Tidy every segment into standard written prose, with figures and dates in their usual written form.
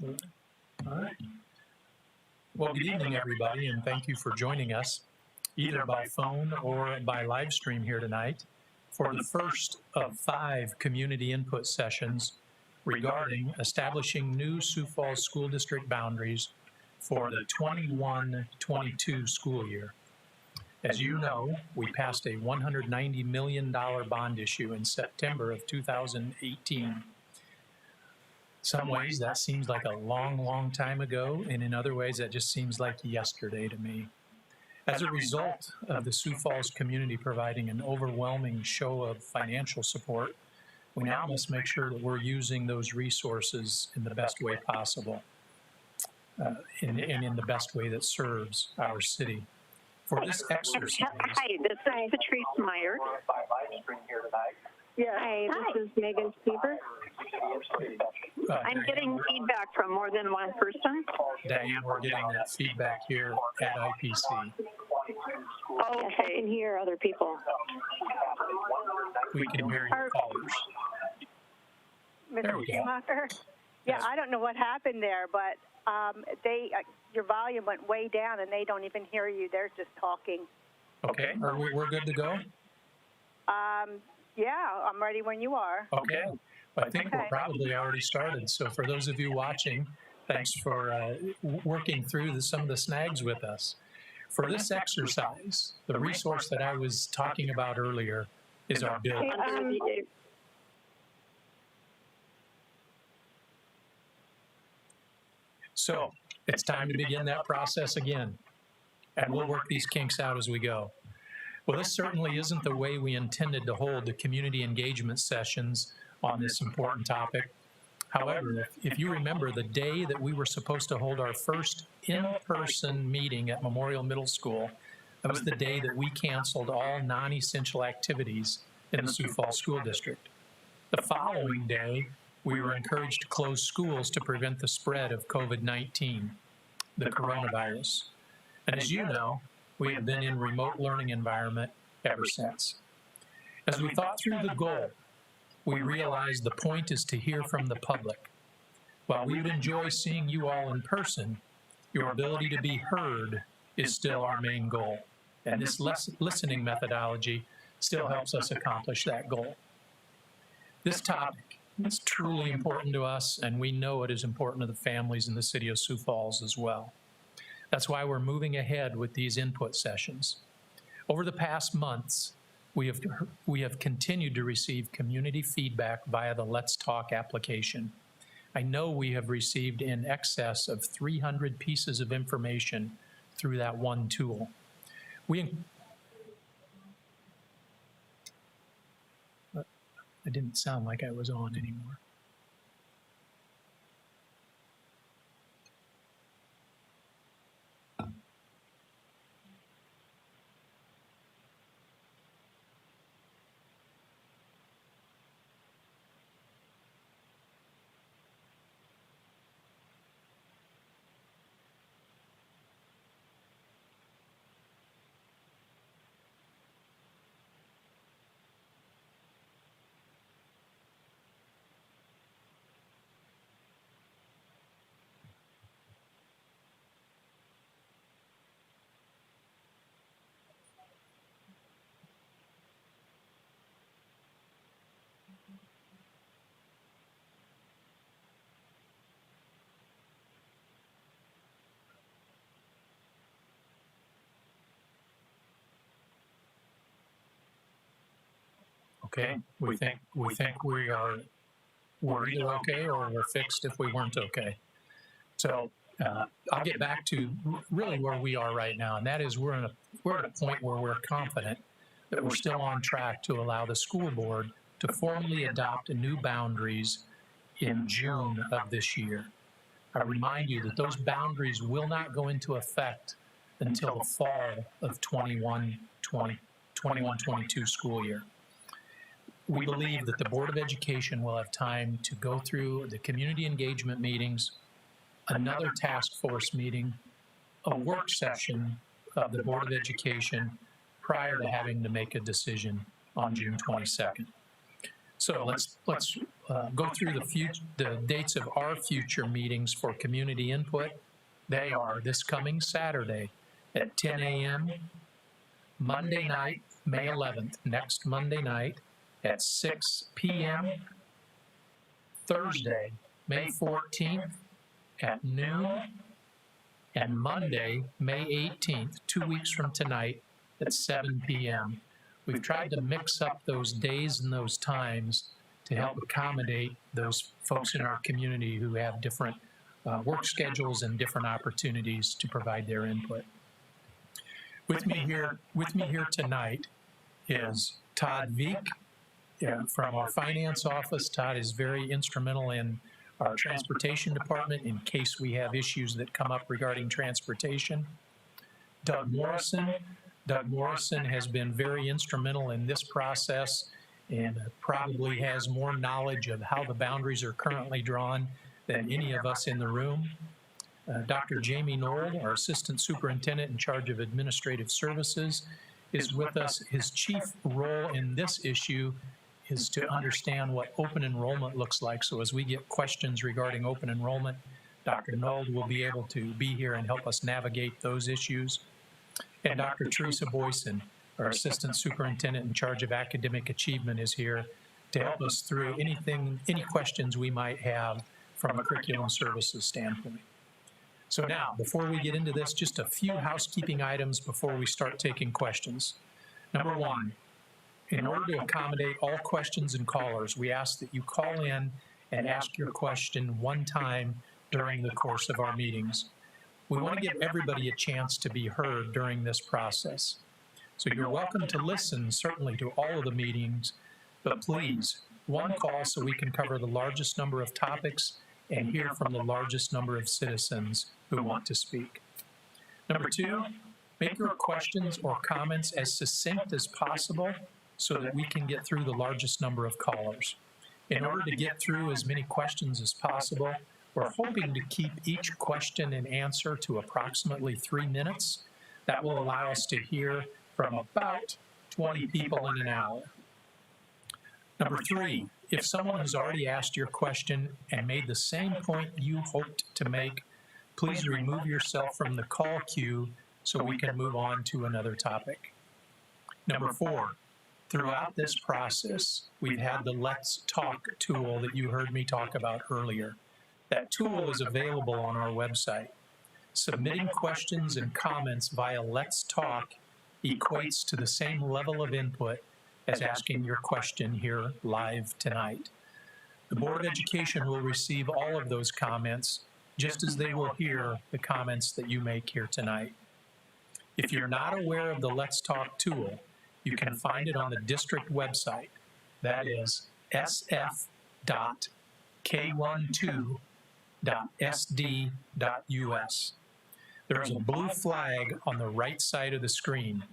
All right. Well, good evening, everybody, and thank you for joining us, either by phone or by live stream here tonight, for the first of 5 community input sessions regarding establishing new Sioux Falls School District boundaries for the 21-22 school year. As you know, we passed a $190 million bond issue in September of 2018. Some ways that seems like a long, long time ago, and in other ways that just seems like yesterday to me. As a result of the Sioux Falls community providing an overwhelming show of financial support, we now must make sure that we're using those resources in the best way possible, and in the best way that serves our city. For this exercise... Hi, this is Patrice Meyer. Yeah. Hi, this is Megan Seaver. I'm getting feedback from more than one person. Diane, we're getting that feedback here at IPC. Okay. Yes, I can hear other people. We can hear your callers. Mr. Schumacher? Yeah, I don't know what happened there, but your volume went way down and they don't even hear you. They're just talking. Okay, we're good to go? Yeah, I'm ready when you are. Okay, well, I think we're probably already started. So for those of you watching, thanks for working through some of the snags with us. For this exercise, the resource that I was talking about earlier is our bill. So it's time to begin that process again, and we'll work these kinks out as we go. Well, this certainly isn't the way we intended to hold the community engagement sessions on this important topic. However, if you remember the day that we were supposed to hold our first in-person meeting at Memorial Middle School, that was the day that we canceled all non-essential activities in the Sioux Falls School District. The following day, we were encouraged to close schools to prevent the spread of COVID-19, the coronavirus. And as you know, we have been in remote learning environment ever since. As we thought through the goal, we realized the point is to hear from the public. While we would enjoy seeing you all in person, your ability to be heard is still our main goal. And this listening methodology still helps us accomplish that goal. This topic is truly important to us, and we know it is important to the families in the city of Sioux Falls as well. That's why we're moving ahead with these input sessions. Over the past months, we have continued to receive community feedback via the Let's Talk application. I know we have received in excess of 300 pieces of information through that one tool. I didn't sound like I was on anymore. Okay, we think we're either okay or we're fixed if we weren't okay. So I'll get back to really where we are right now, and that is we're at a point where we're confident that we're still on track to allow the school board to formally adopt new boundaries in June of this year. I remind you that those boundaries will not go into effect until the fall of 21-22 school year. We believe that the Board of Education will have time to go through the community engagement meetings, another task force meeting, a work session of the Board of Education prior to having to make a decision on June 22nd. So let's go through the dates of our future meetings for community input. They are this coming Saturday at 10 a.m., Monday night, May 11th, next Monday night at 6 p.m., Thursday, May 14th at noon, and Monday, May 18th, 2 weeks from tonight at 7 p.m. We've tried to mix up those days and those times to help accommodate those folks in our community who have different work schedules and different opportunities to provide their input. With me here tonight is Todd Veek from our finance office. Todd is very instrumental in our transportation department in case we have issues that come up regarding transportation. Doug Morrison. Doug Morrison has been very instrumental in this process and probably has more knowledge of how the boundaries are currently drawn than any of us in the room. Dr. Jamie Nold, our Assistant Superintendent in charge of Administrative Services, is with us. His chief role in this issue is to understand what open enrollment looks like. So as we get questions regarding open enrollment, Dr. Nold will be able to be here and help us navigate those issues. And Dr. Teresa Boyson, our Assistant Superintendent in charge of Academic Achievement, is here to help us through any questions we might have from a curriculum services standpoint. So now, before we get into this, just a few housekeeping items before we start taking questions. Number one, in order to accommodate all questions and callers, we ask that you call in and ask your question one time during the course of our meetings. We want to give everybody a chance to be heard during this process. So you're welcome to listen, certainly, to all of the meetings, but please, one call so we can cover the largest number of topics and hear from the largest number of citizens who want to speak. Number two, make your questions or comments as succinct as possible so that we can get through the largest number of callers. In order to get through as many questions as possible, we're hoping to keep each question and answer to approximately 3 minutes. That will allow us to hear from about 20 people in an hour. Number three, if someone has already asked your question and made the same point you hoped to make, please remove yourself from the call queue so we can move on to another topic. Number four, throughout this process, we've had the Let's Talk tool that you heard me talk about earlier. That tool is available on our website. Submitting questions and comments via Let's Talk equates to the same level of input as asking your question here live tonight. The Board of Education will receive all of those comments just as they will hear the comments that you make here tonight. If you're not aware of the Let's Talk tool, you can find it on the district website. That is sf.k12.sd.us. There's a blue flag on the right side of the screen.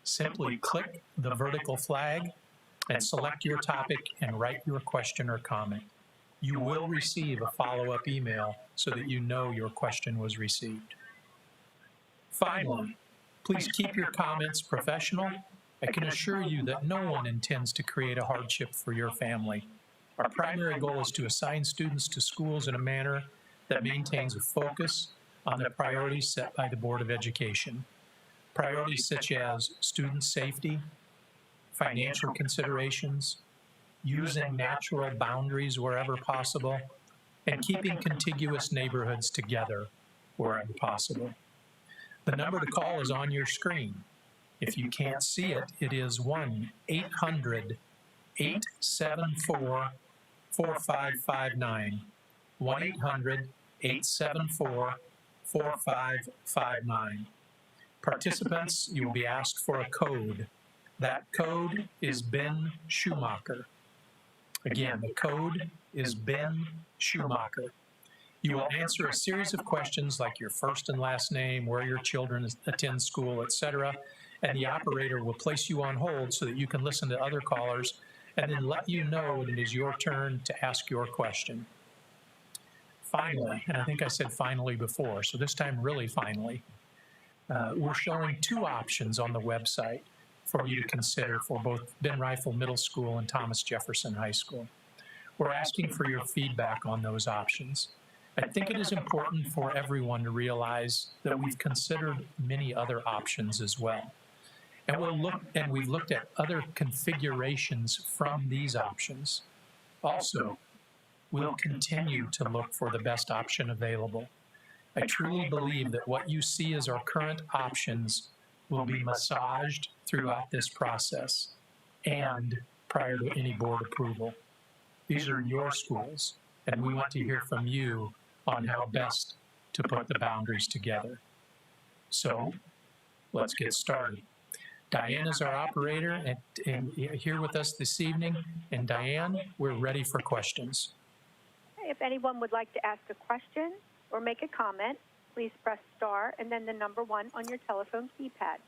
Simply click the vertical flag and select your topic and write your question or comment. You will receive a follow-up email so that you know your question was received. Finally, please keep your comments professional. I can assure you that no one intends to create a hardship for your family. Our primary goal is to assign students to schools in a manner that maintains a focus on the priorities set by the Board of Education. Priorities such as student safety, financial considerations, using natural boundaries wherever possible, and keeping contiguous neighborhoods together wherever possible. The number to call is on your screen. If you can't see it, it is 1-800-874-4559. 1-800-874-4559. Participants, you will be asked for a code. That code is Ben Schumacher. Again, the code is Ben Schumacher. You will answer a series of questions like your first and last name, where your children attend school, etc., and the operator will place you on hold so that you can listen to other callers and then let you know when it is your turn to ask your question. Finally, and I think I said finally before, so this time really finally, we're showing two options on the website for you to consider for both Ben Rifle Middle School and Thomas Jefferson High School. We're asking for your feedback on those options. I think it is important for everyone to realize that we've considered many other options as well. And we've looked at other configurations from these options. Also, we'll continue to look for the best option available. I truly believe that what you see as our current options will be massaged throughout this process and prior to any board approval. These are your schools, and we want to hear from you on how best to put the boundaries together. So, let's get started. Diane is our operator and here with us this evening. And Diane, we're ready for questions. If anyone would like to ask a question or make a comment, please press star and then the number 1 on your telephone keypad.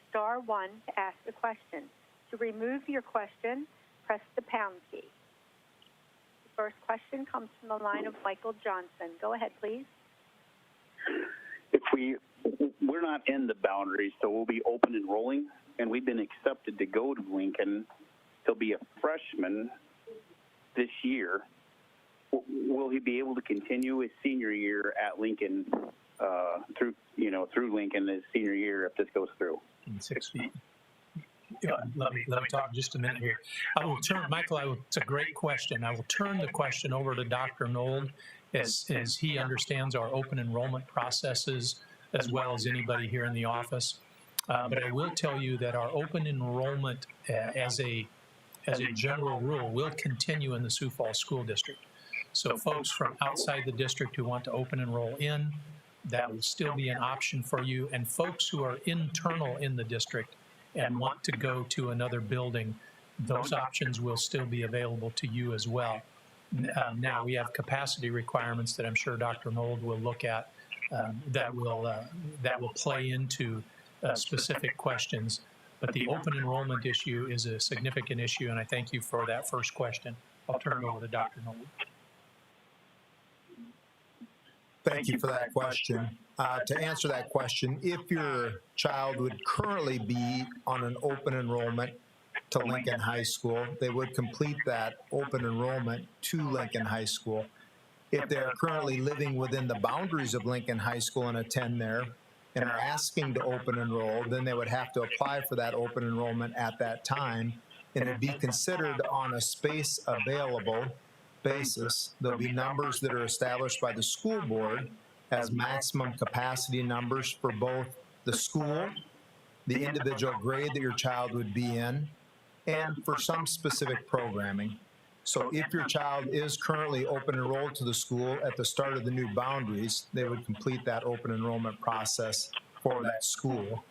Star 1 to ask a question. To remove your question, press the pound key. The first question comes from the line of Michael Johnson. Go ahead, please. If we're not in the boundaries, so we'll be open enrolling, and we've been accepted to go to Lincoln. He'll be a freshman this year. Will he be able to continue his senior year at Lincoln through Lincoln his senior year if this goes through? In 6 feet. Let me talk just a minute here. It's a great question. I will turn the question over to Dr. Nold as he understands our open enrollment processes as well as anybody here in the office. But I will tell you that our open enrollment as a general rule will continue in the Sioux Falls School District. So folks from outside the district who want to open enroll in, that will still be an option for you. And folks who are internal in the district and want to go to another building, those options will still be available to you as well. Now we have capacity requirements that I'm sure Dr. Nold will look at that will play into specific questions. But the open enrollment issue is a significant issue, and I thank you for that first question. I'll turn it over to Dr. Nold. Thank you for that question. To answer that question, if your child would currently be on an open enrollment to Lincoln High School, they would complete that open enrollment to Lincoln High School. If they're currently living within the boundaries of Lincoln High School and attend there and are asking to open enroll, then they would have to apply for that open enrollment at that time, and it'd be considered on a space available basis. There'll be numbers that are established by the school board as maximum capacity numbers for both the school, the individual grade that your child would be in, and for some specific programming. So if your child is currently open enrolled to the school at the start of the new boundaries, they would complete that open enrollment process for that school.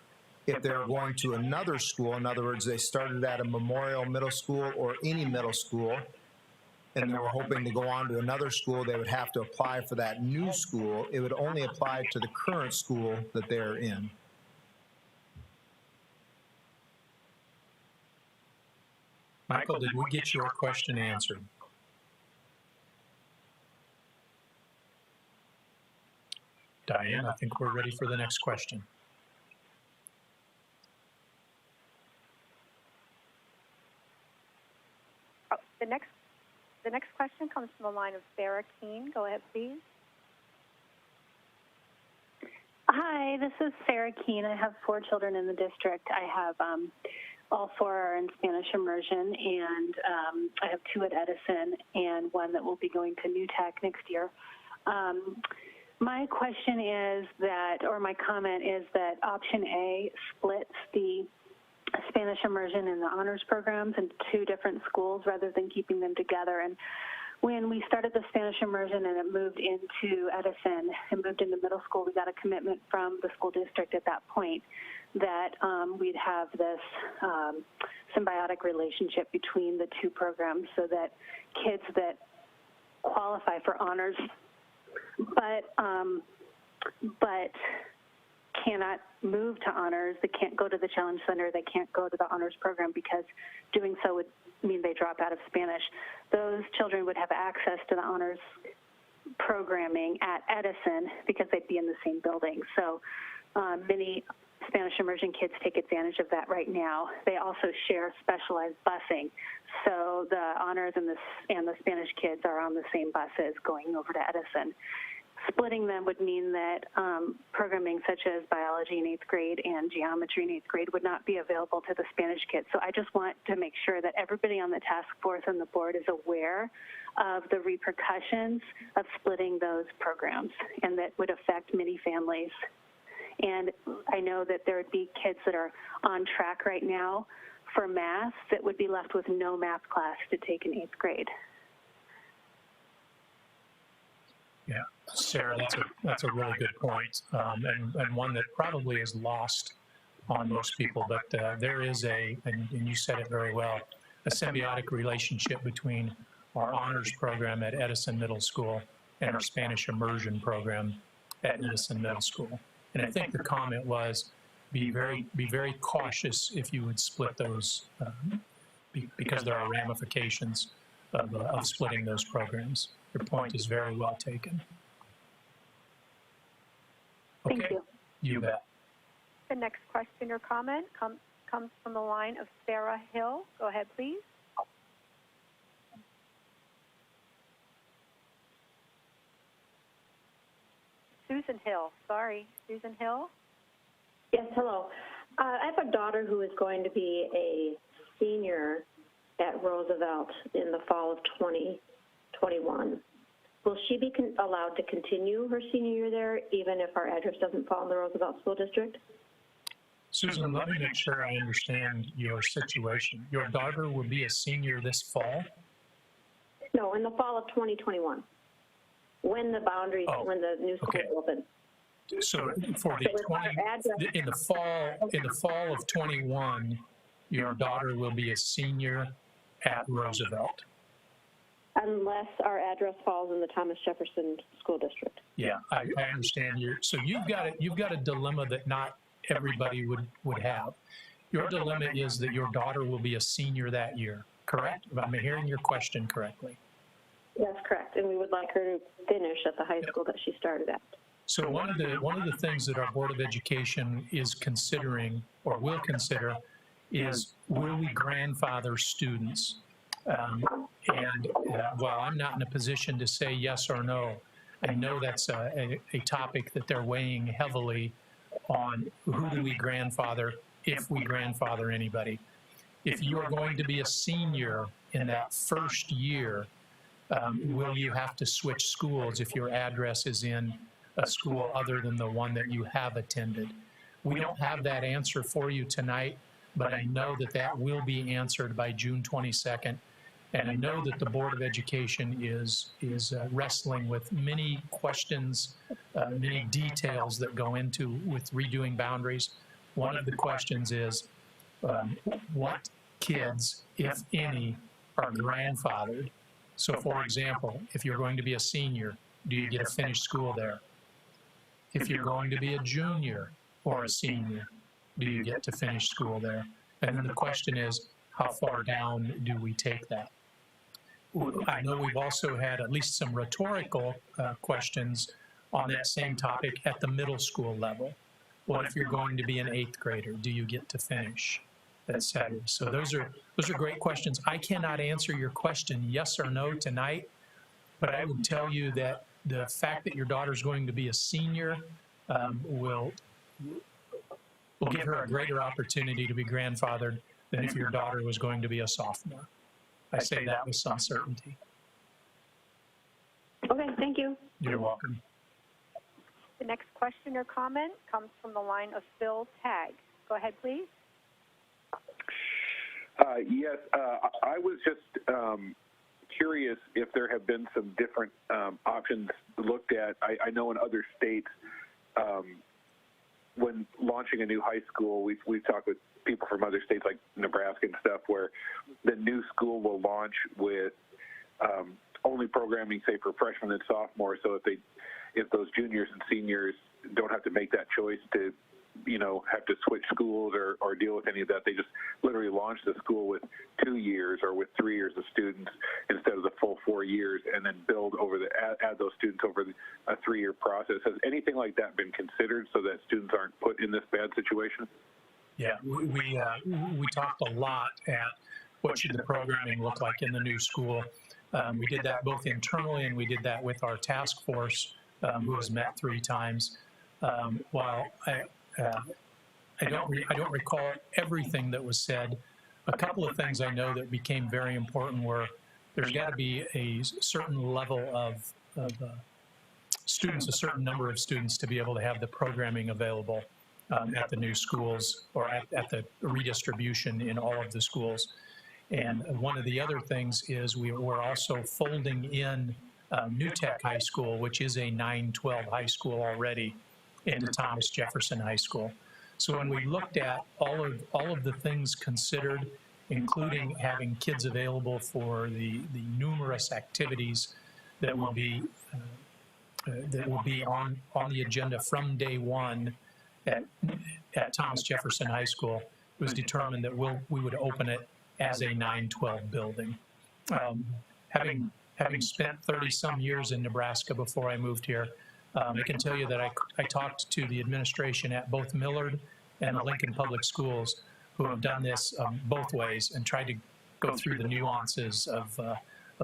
If they're going to another school, in other words, they started at a Memorial Middle School or any middle school, and they were hoping to go on to another school, they would have to apply for that new school. It would only apply to the current school that they're in. Michael, did we get your question answered? Diane, I think we're ready for the next question. The next question comes from the line of Sarah Keene. Go ahead, please. Hi, this is Sarah Keene. I have 4 children in the district. I have all 4 are in Spanish immersion, and I have 2 at Edison and 1 that will be going to New Tech next year. My question is that, or my comment is that option A splits the Spanish immersion and the honors programs into 2 different schools rather than keeping them together. And when we started the Spanish immersion and it moved into Edison and moved into middle school, we got a commitment from the school district at that point that we'd have this symbiotic relationship between the 2 programs so that kids that qualify for honors but cannot move to honors, they can't go to the Challenge Center, they can't go to the honors program because doing so would mean they drop out of Spanish. Those children would have access to the honors programming at Edison because they'd be in the same building. So many Spanish immersion kids take advantage of that right now. They also share specialized busing. So the honors and the Spanish kids are on the same buses going over to Edison. Splitting them would mean that programming such as biology in 8th grade and geometry in 8th grade would not be available to the Spanish kids. So I just want to make sure that everybody on the task force and the board is aware of the repercussions of splitting those programs, and that would affect many families. And I know that there would be kids that are on track right now for math that would be left with no math class to take in 8th grade. Yeah, Sarah, that's a really good point, and one that probably is lost on most people. But there is and you said it very well, a symbiotic relationship between our honors program at Edison Middle School and our Spanish immersion program at Edison Middle School. And I think the comment was, be very cautious if you would split those, because there are ramifications of splitting those programs. Your point is very well taken. Okay. Thank you. You bet. The next question or comment comes from the line of Sarah Hill. Go ahead, please. Susan Hill. Sorry, Susan Hill. Yes, hello. I have a daughter who is going to be a senior at Roosevelt in the fall of 2021. Will she be allowed to continue her senior year there, even if our address doesn't fall in the Roosevelt School District? Susan, let me make sure I understand your situation. Your daughter will be a senior this fall? No, in the fall of 2021, when the boundaries, when the new school opens. So for in the fall of 21, your daughter will be a senior at Roosevelt. Unless our address falls in the Thomas Jefferson School District. Yeah, I understand. So you've got a dilemma that not everybody would have. Your dilemma is that your daughter will be a senior that year, correct? If I'm hearing your question correctly. That's correct, and we would like her to finish at the high school that she started at. So one of the things that our Board of Education is considering, or will consider, is will we grandfather students? While I'm not in a position to say yes or no, I know that's a topic that they're weighing heavily on. Who do we grandfather, if we grandfather anybody? If you are going to be a senior in that first year, will you have to switch schools if your address is in a school other than the one that you have attended? We don't have that answer for you tonight, but I know that will be answered by June 22nd. And I know that the Board of Education is wrestling with many questions, many details that go into with redoing boundaries. One of the questions is, what kids, if any, are grandfathered? So for example, if you're going to be a senior, do you get to finish school there? If you're going to be a junior or a senior, do you get to finish school there? And then the question is, how far down do we take that? I know we've also had at least some rhetorical questions on that same topic at the middle school level. What if you're going to be an 8th grader? Do you get to finish, etc.? So those are great questions. I cannot answer your question yes or no tonight, but I would tell you that the fact that your daughter's going to be a senior will give her a greater opportunity to be grandfathered than if your daughter was going to be a sophomore. I say that with some certainty. Okay, thank you. You're welcome. The next question or comment comes from the line of Phil Tagg. Go ahead, please. Yes, I was just curious if there have been some different options looked at. I know in other states, when launching a new high school, we've talked with people from other states like Nebraska and stuff, where the new school will launch with only programming, say, for freshmen and sophomores. So if those juniors and seniors don't have to make that choice to have to switch schools or deal with any of that. They just literally launch the school with 2 years or with 3 years of students instead of the full 4 years, and then build add those students over a 3-year process. Has anything like that been considered so that students aren't put in this bad situation? Yeah, we talked a lot at what should the programming look like in the new school. We did that both internally, and we did that with our task force, who has met 3 times. While I don't recall everything that was said, a couple of things I know that became very important were there's got to be a certain level of students, a certain number of students to be able to have the programming available at the new schools, or at the redistribution in all of the schools. And one of the other things is we're also folding in New Tech High School, which is a 9-12 high school already, into Thomas Jefferson High School. So when we looked at all of the things considered, including having kids available for the numerous activities that will be on the agenda from day one at Thomas Jefferson High School, it was determined that we would open it as a 9-12 building. Having spent 30-some years in Nebraska before I moved here, I can tell you that I talked to the administration at both Millard and the Lincoln Public Schools, who have done this both ways and tried to go through the nuances of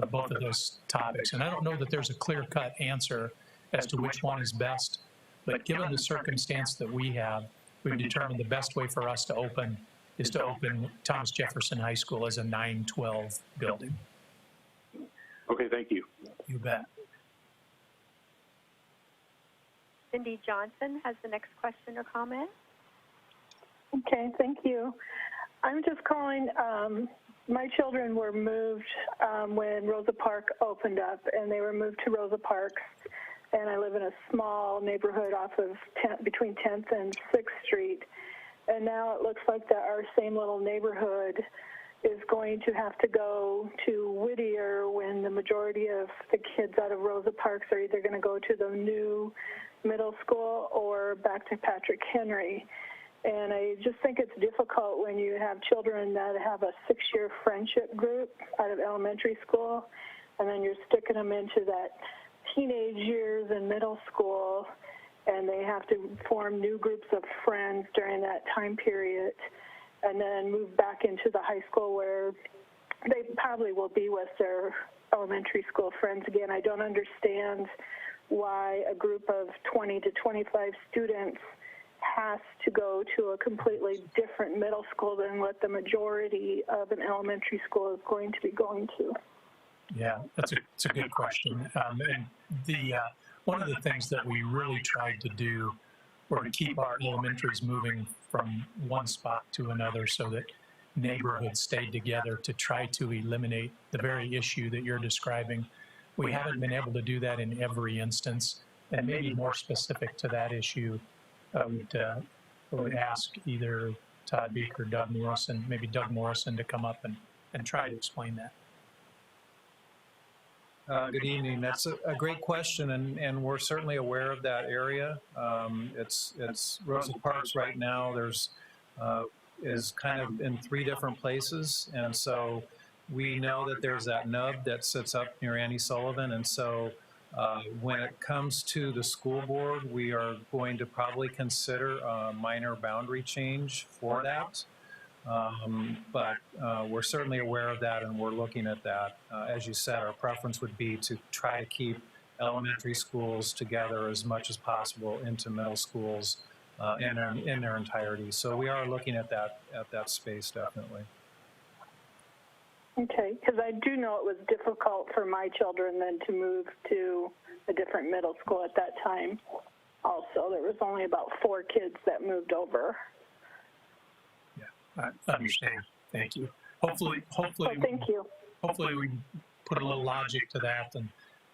both of those topics. And I don't know that there's a clear-cut answer as to which one is best, but given the circumstance that we have, we've determined the best way for us to open is to open Thomas Jefferson High School as a 9-12 building. Okay, thank you. You bet. Cindy Johnson has the next question or comment. Okay, thank you. I'm just calling. My children were moved when Rosa Park opened up, and they were moved to Rosa Parks. And I live in a small neighborhood off of between 10th and 6th Street. And now it looks like that our same little neighborhood is going to have to go to Whittier when the majority of the kids out of Rosa Parks are either going to go to the new middle school or back to Patrick Henry. And I just think it's difficult when you have children that have a 6-year friendship group out of elementary school, and then you're sticking them into that teenage years in middle school, and they have to form new groups of friends during that time period, and then move back into the high school where they probably will be with their elementary school friends again. I don't understand why a group of 20 to 25 students has to go to a completely different middle school than what the majority of an elementary school is going to be going to. Yeah, it's a good question. And one of the things that we really tried to do were to keep our elementaries moving from one spot to another so that neighborhoods stayed together to try to eliminate the very issue that you're describing. We haven't been able to do that in every instance, and maybe more specific to that issue, I would ask either Todd Beek or Doug Morrison, maybe Doug Morrison, to come up and try to explain that. Good evening. That's a great question, and we're certainly aware of that area. It's Rosa Parks right now. There's is kind of in 3 different places, and so we know that there's that nub that sits up near Annie Sullivan, and so when it comes to the school board, we are going to probably consider a minor boundary change for that. But we're certainly aware of that, and we're looking at that. As you said, our preference would be to try to keep elementary schools together as much as possible into middle schools in their entirety. So we are looking at that space, definitely. Okay, because I do know it was difficult for my children then to move to a different middle school at that time. Also, there was only about 4 kids that moved over. I understand. Thank you. Hopefully, thank you. Hopefully, we can put a little logic to that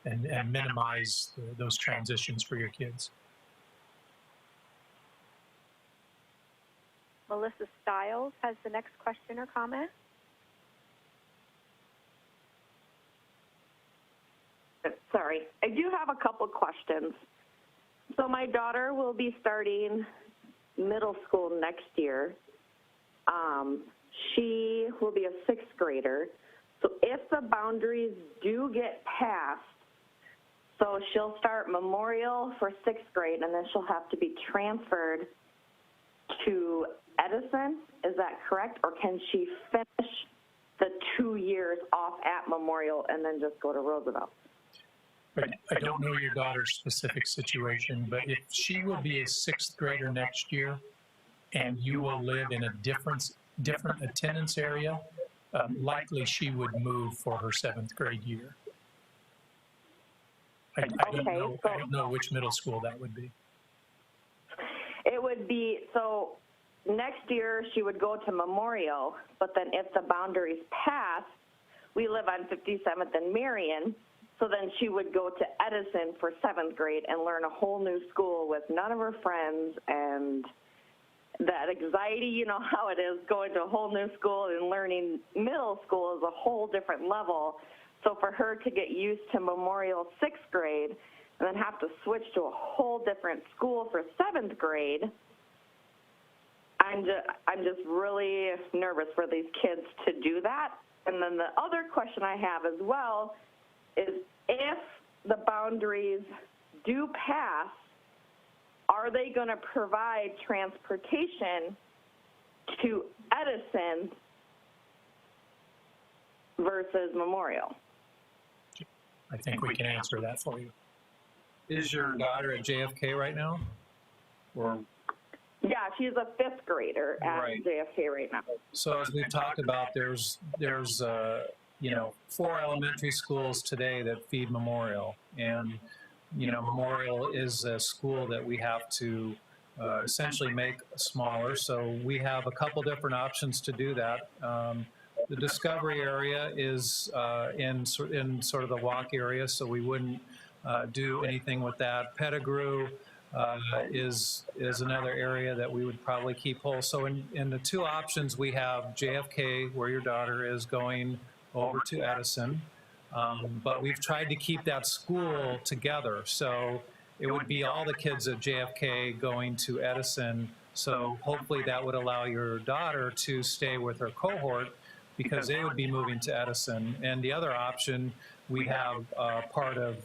and minimize those transitions for your kids. Melissa Stiles has the next question or comment. Sorry, I do have a couple questions. So my daughter will be starting middle school next year. She will be a sixth grader. So if the boundaries do get passed, so she'll start Memorial for sixth grade, and then she'll have to be transferred to Edison. Is that correct? Or can she finish the 2 years off at Memorial and then just go to Roosevelt? I don't know your daughter's specific situation, but if she will be a sixth grader next year and you will live in a different attendance area, likely she would move for her seventh grade year. I don't know which middle school that would be. It would be, so next year she would go to Memorial, but then if the boundaries pass, we live on 57th and Marion, so then she would go to Edison for seventh grade and learn a whole new school with none of her friends, and that anxiety, you know how it is, going to a whole new school and learning middle school is a whole different level. So for her to get used to Memorial sixth grade and then have to switch to a whole different school for seventh grade, I'm just really nervous for these kids to do that. And then the other question I have as well is, if the boundaries do pass, are they going to provide transportation to Edison versus Memorial? I think we can answer that for you. Is your daughter at JFK right now? Or Yeah, she's a fifth grader at Right. JFK right now. so as we've talked about, there's 4 elementary schools today that feed Memorial, and Memorial is a school that we have to essentially make smaller. So we have a couple different options to do that. The Discovery area is in sort of the walk area, so we wouldn't do anything with that. Pettigrew is another area that we would probably keep whole. So in the 2 options, we have JFK, where your daughter is, going over to Edison. But we've tried to keep that school together. So it would be all the kids at JFK going to Edison. So hopefully that would allow your daughter to stay with her cohort, because they would be moving to Edison. And the other option, we have part of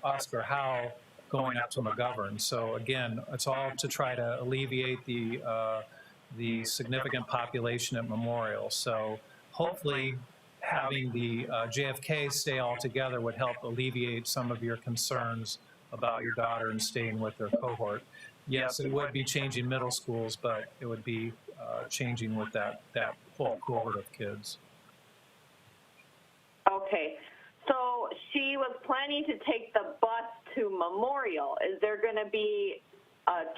Oscar Howe going up to McGovern. So again, it's all to try to alleviate the significant population at Memorial. So hopefully having the JFK stay all together would help alleviate some of your concerns about your daughter and staying with their cohort. Yes, it would be changing middle schools, but it would be changing with that full cohort of kids. Okay, so she was planning to take the bus to Memorial. Is there going to be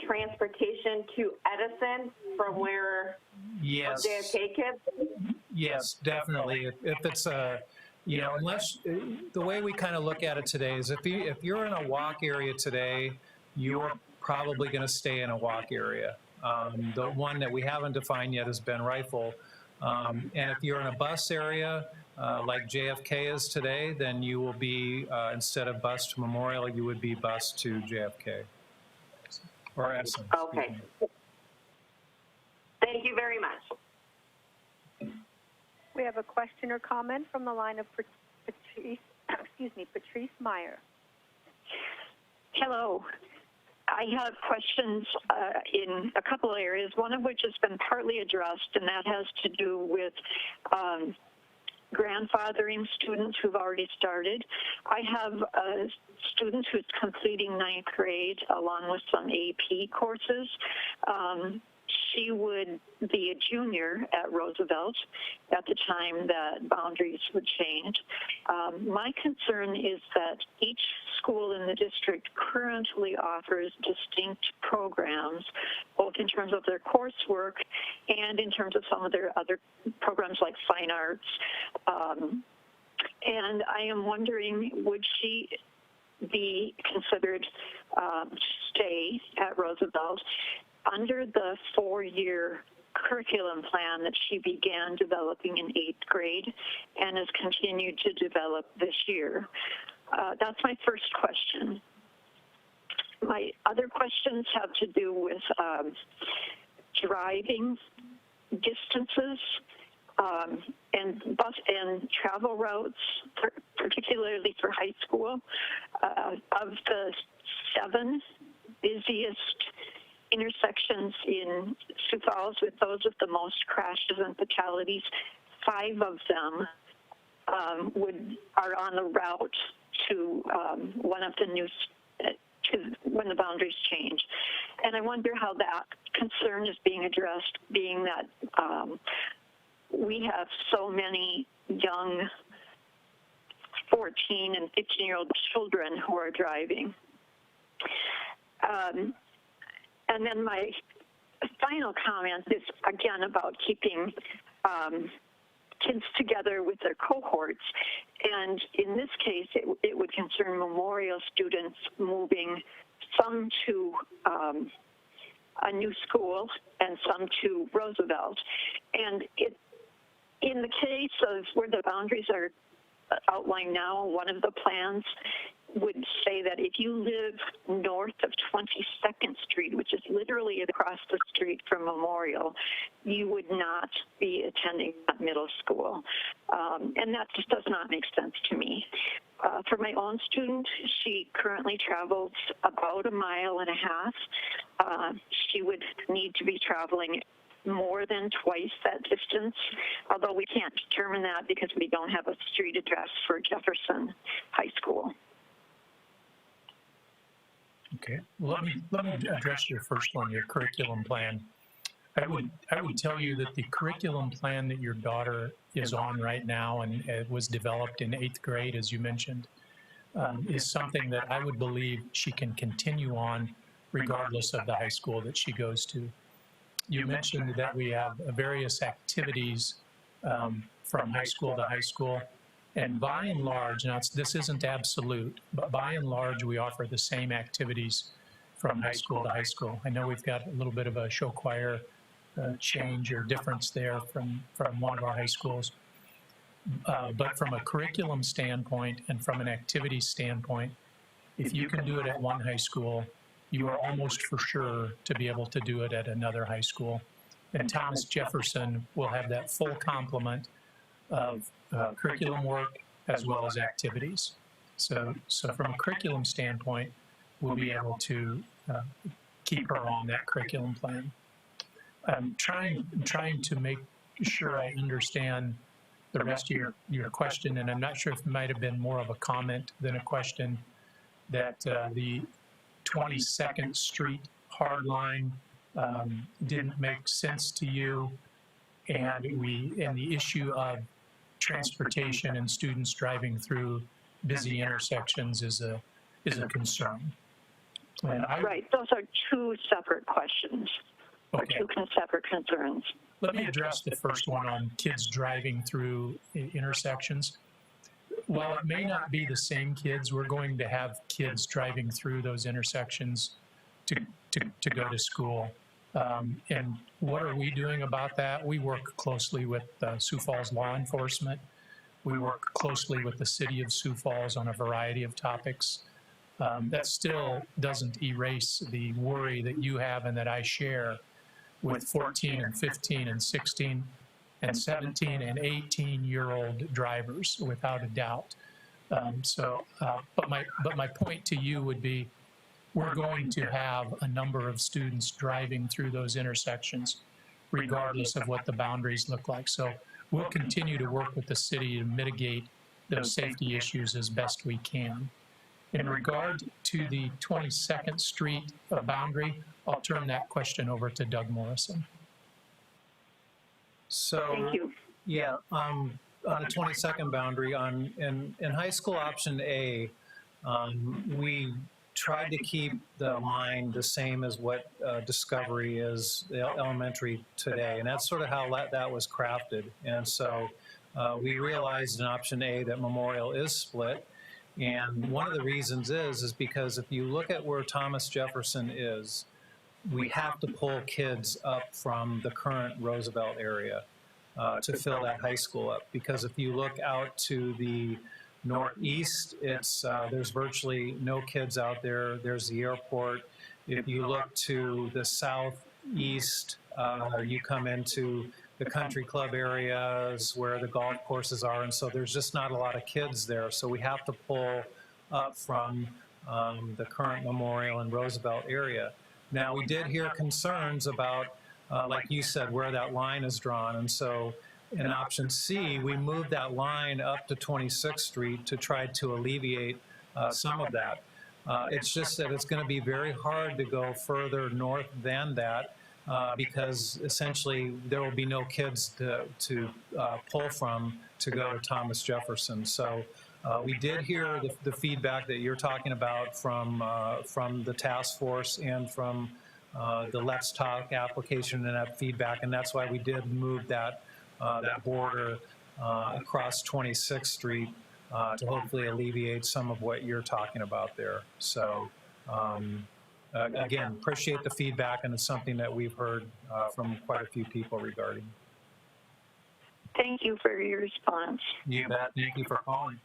transportation to Edison from where Yes. JFK kids? Yes, definitely. If it's unless the way we kind of look at it today is if you're in a walk area today, you're probably going to stay in a walk area. The one that we haven't defined yet is Ben Rifle. And if you're in a bus area like JFK is today, then you will be, instead of bus to Memorial, you would be bus to JFK. Or Edison. Okay. Thank you very much. We have a question or comment from the line of Patrice Meyer. Hello. I have questions in a couple of areas, one of which has been partly addressed, and that has to do with grandfathering students who've already started. I have a student who's completing ninth grade along with some AP courses. She would be a junior at Roosevelt at the time that boundaries would change. My concern is that each school in the district currently offers distinct programs, both in terms of their coursework and in terms of some of their other programs like fine arts. And I am wondering, would she be considered stay at Roosevelt under the 4-year curriculum plan that she began developing in 8th grade and has continued to develop this year? That's my first question. My other questions have to do with driving distances and bus and travel routes, particularly for high school. Of the 7 busiest intersections in Sioux Falls with those with the most crashes and fatalities, 5 of them are on the route to one of the new to when the boundaries change. And I wonder how that concern is being addressed, being that we have so many young 14 and 15-year-old children who are driving. And then my final comment is, again, about keeping kids together with their cohorts. And in this case, it would concern Memorial students moving some to a new school and some to Roosevelt. And in the case of where the boundaries are outlined now, one of the plans would say that if you live north of 22nd Street, which is literally across the street from Memorial, you would not be attending that middle school. And that just does not make sense to me. For my own student, she currently travels about 1.5 miles. She would need to be traveling more than twice that distance, although we can't determine that because we don't have a street address for Jefferson High School. Okay, let me address your first one, your curriculum plan. I would tell you that the curriculum plan that your daughter is on right now and was developed in 8th grade, as you mentioned, is something that I would believe she can continue on regardless of the high school that she goes to. You mentioned that we have various activities from high school to high school. And by and large, now this isn't absolute, but by and large, we offer the same activities from high school to high school. I know we've got a little bit of a show choir change or difference there from one of our high schools. But from a curriculum standpoint and from an activity standpoint, if you can do it at one high school, you are almost for sure to be able to do it at another high school. And Thomas Jefferson will have that full complement of curriculum work as well as activities. So from a curriculum standpoint, we'll be able to keep her on that curriculum plan. I'm trying to make sure I understand the rest of your question, and I'm not sure if it might have been more of a comment than a question, that the 22nd Street hard line didn't make sense to you, and the issue of transportation and students driving through busy intersections is a concern. And right, those are 2 separate questions, okay. Or 2 separate concerns. Let me address the first one on kids driving through intersections. While it may not be the same kids, we're going to have kids driving through those intersections to go to school. And what are we doing about that? We work closely with Sioux Falls law enforcement. We work closely with the city of Sioux Falls on a variety of topics. That still doesn't erase the worry that you have and that I share with 14 and 15 and 16 and 17 and 18-year-old drivers, without a doubt. But my point to you would be, we're going to have a number of students driving through those intersections, regardless of what the boundaries look like. So we'll continue to work with the city to mitigate those safety issues as best we can. In regard to the 22nd Street boundary, I'll turn that question over to Doug Morrison. So, thank you. Yeah, on the 22nd boundary, in high school option A, we tried to keep the line the same as what Discovery is, the elementary today, and that's sort of how that was crafted. And so we realized in option A that Memorial is split, and one of the reasons is because if you look at where Thomas Jefferson is, we have to pull kids up from the current Roosevelt area to fill that high school up, because if you look out to the Northeast, it's there's virtually no kids out there. There's the airport. If you look to the southeast, you come into the country club areas where the golf courses are, and so there's just not a lot of kids there. So we have to pull up from the current Memorial and Roosevelt area. Now, we did hear concerns about, like you said, where that line is drawn, and so in option C, we moved that line up to 26th Street to try to alleviate some of that. It's just that it's going to be very hard to go further north than that because essentially there will be no kids to pull from to go to Thomas Jefferson. So we did hear the feedback that you're talking about from the task force and from the Let's Talk application and that feedback, and that's why we did move that border across 26th Street to hopefully alleviate some of what you're talking about there. So again, appreciate the feedback, and it's something that we've heard from quite a few people regarding. Thank you for your response. You bet. Thank you for calling.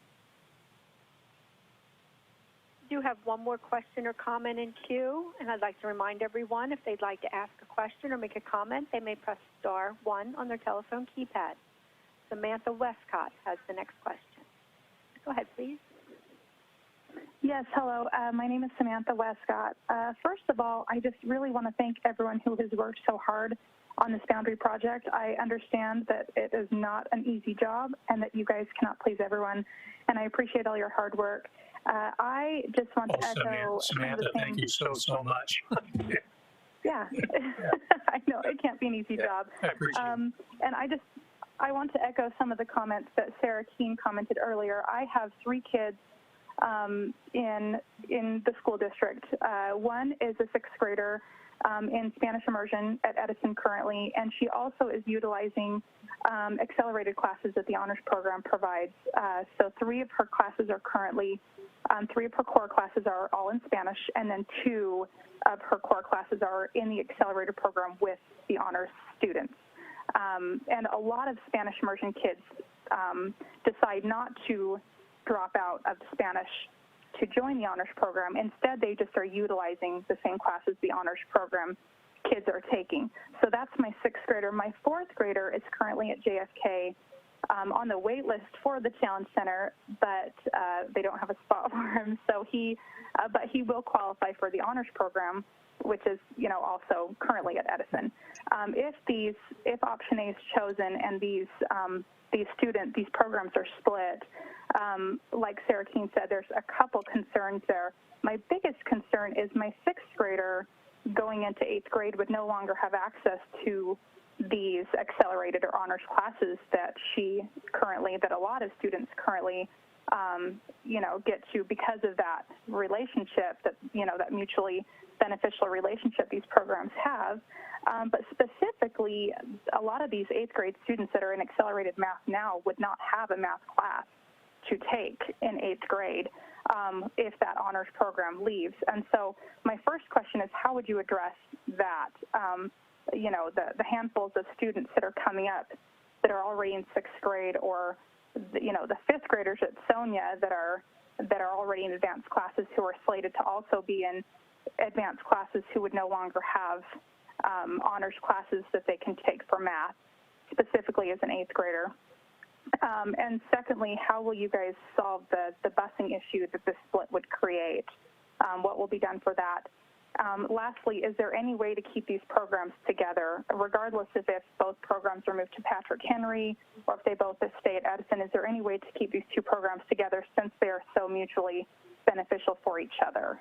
We do have one more question or comment in queue, and I'd like to remind everyone if they'd like to ask a question or make a comment, they may press star 1 on their telephone keypad. Samantha Westcott has the next question. Go ahead, please. Yes, hello. My name is Samantha Westcott. First of all, I just really want to thank everyone who has worked so hard on this boundary project. I understand that it is not an easy job and that you guys cannot please everyone, and I appreciate all your hard work. I just want to echo Samantha, thank you so much. Yeah, I know it can't be an easy job. I appreciate it. And I want to echo some of the comments that Sarah Keene commented earlier. I have 3 kids in the school district. One is a 6th grader in Spanish immersion at Edison currently, and she also is utilizing accelerated classes that the honors program provides. So 3 of her classes are currently, 3 of her core classes are all in Spanish, and then 2 of her core classes are in the accelerated program with the honors students. And a lot of Spanish immersion kids decide not to drop out of Spanish to join the honors program. Instead, they just are utilizing the same classes the honors program kids are taking. So that's my 6th grader. My 4th grader is currently at JFK on the wait list for the Challenge Center, but they don't have a spot for him. So but he will qualify for the honors program, which is, also currently at Edison. If option A is chosen and these programs are split, like Sarah Keene said, there's a couple concerns there. My biggest concern is my 6th grader going into 8th grade would no longer have access to these accelerated or honors classes that a lot of students currently, get to because of that relationship, that mutually beneficial relationship these programs have. But specifically, a lot of these 8th grade students that are in accelerated math now would not have a math class to take in 8th grade if that honors program leaves. And so my first question is, how would you address that? The handfuls of students that are coming up that are already in 6th grade, or the 5th graders at Sonia that are already in advanced classes who are slated to also be in advanced classes who would no longer have honors classes that they can take for math, specifically as an 8th grader. And secondly, how will you guys solve the busing issue that this split would create? What will be done for that? Lastly, is there any way to keep these programs together, regardless if both programs are moved to Patrick Henry or if they both stay at Edison? Is there any way to keep these 2 programs together since they are so mutually beneficial for each other?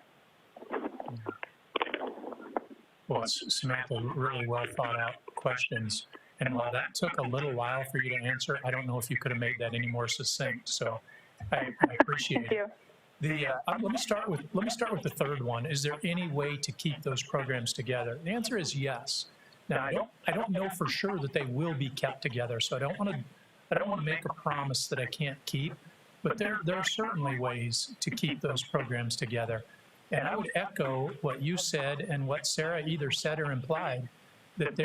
Well, Samantha, really well thought out questions. And while that took a little while for you to answer, I don't know if you could have made that any more succinct. So I appreciate it. Let me start with the third one. Is there any way to keep those programs together? The answer is yes. Now I don't know for sure that they will be kept together. So I don't want to make a promise that I can't keep. But there are certainly ways to keep those programs together. And I would echo what you said and what Sarah either said or implied, that